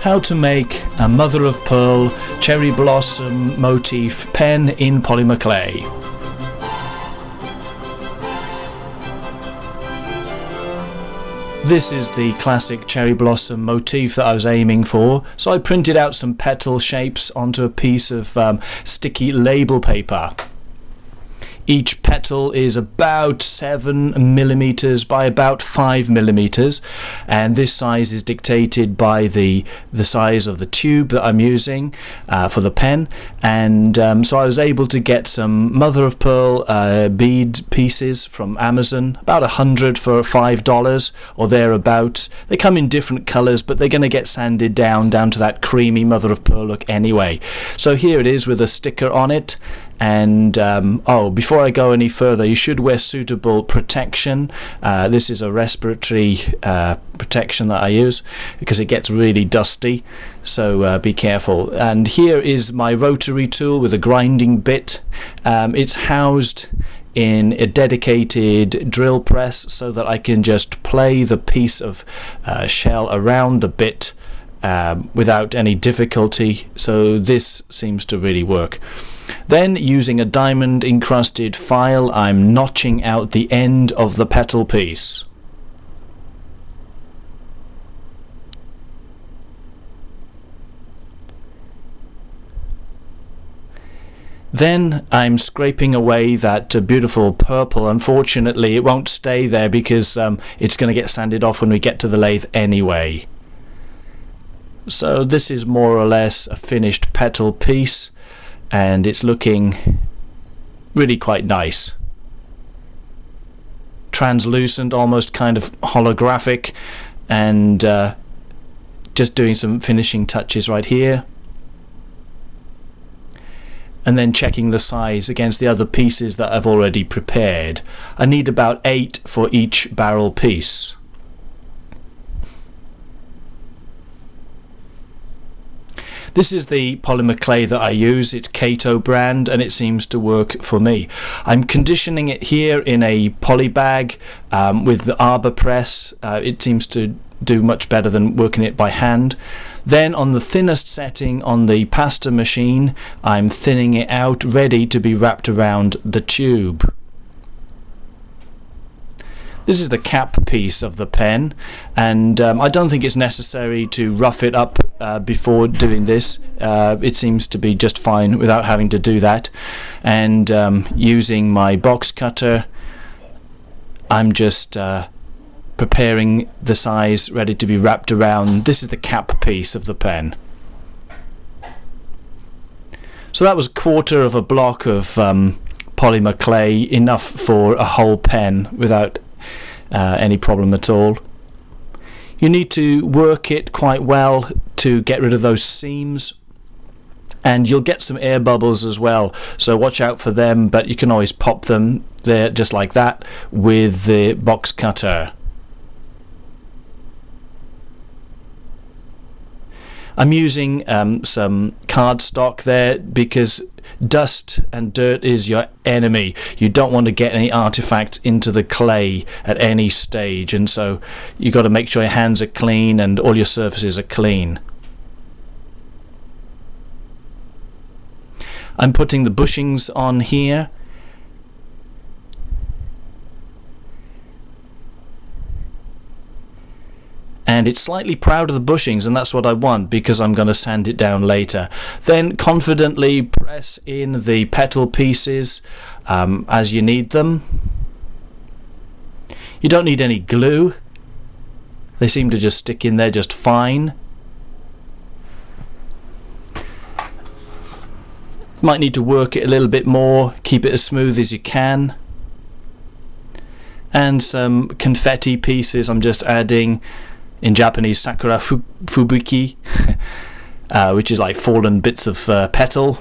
How to make a mother of pearl cherry blossom motif pen in polymer clay. This is the classic cherry blossom motif that I was aiming for, so I printed out some petal shapes onto a piece of sticky label paper. Each petal is about 7mm by about 5mm, and this size is dictated by the size of the tube that I'm using for the pen. And so I was able to get some mother of pearl bead pieces from Amazon, about 100 for $5 or thereabouts. They come in different colors, but they're going to get sanded down to that creamy mother of pearl look anyway. So here it is with a sticker on it. And before I go any further, you should wear suitable protection. This is a respiratory protection that I use because it gets really dusty, so be careful. And here is my rotary tool with a grinding bit. It's housed in a dedicated drill press so that I can just play the piece of shell around the bit without any difficulty, so this seems to really work. Then, using a diamond encrusted file, I'm notching out the end of the petal piece. Then I'm scraping away that beautiful purple. Unfortunately, it won't stay there because it's going to get sanded off when we get to the lathe anyway. So this is more or less a finished petal piece, and it's looking really quite nice. Translucent, almost kind of holographic, and just doing some finishing touches right here. And then checking the size against the other pieces that I've already prepared. I need about 8 for each barrel piece. This is the polymer clay that I use. It's Kato brand, and it seems to work for me. I'm conditioning it here in a poly bag with the arbor press. It seems to do much better than working it by hand. Then on the thinnest setting on the pasta machine, I'm thinning it out, ready to be wrapped around the tube. This is the cap piece of the pen, and I don't think it's necessary to rough it up before doing this. It seems to be just fine without having to do that. And using my box cutter, I'm just preparing the size ready to be wrapped around. This is the cap piece of the pen. So that was a quarter of a block of polymer clay, enough for a whole pen without any problem at all. You need to work it quite well to get rid of those seams, and you'll get some air bubbles as well, so watch out for them, but you can always pop them there just like that with the box cutter. I'm using some cardstock there because dust and dirt is your enemy. You don't want to get any artifacts into the clay at any stage, and so you've got to make sure your hands are clean and all your surfaces are clean. I'm putting the bushings on here. And it's slightly proud of the bushings, and that's what I want because I'm going to sand it down later. Then confidently press in the petal pieces as you need them. You don't need any glue. They seem to just stick in there just fine. Might need to work it a little bit more, keep it as smooth as you can. And some confetti pieces I'm just adding. In Japanese, sakura fubuki, which is like fallen bits of petal,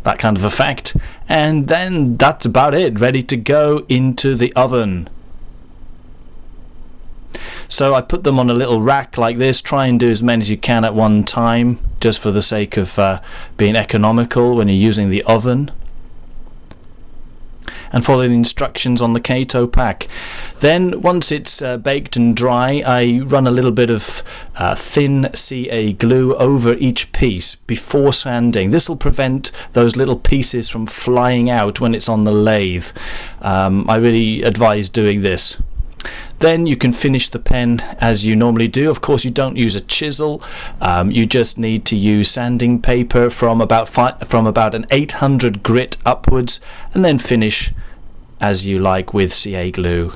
that kind of effect. And then that's about it, ready to go into the oven. So I put them on a little rack like this. Try and do as many as you can at one time, just for the sake of being economical when you're using the oven. and follow the instructions on the Kato pack. Then once it's baked and dry, I run a little bit of thin CA glue over each piece before sanding. This will prevent those little pieces from flying out when it's on the lathe. I really advise doing this. Then you can finish the pen as you normally do. Of course, you don't use a chisel. You just need to use sanding paper from about an 800 grit upwards, and then finish as you like with CA glue.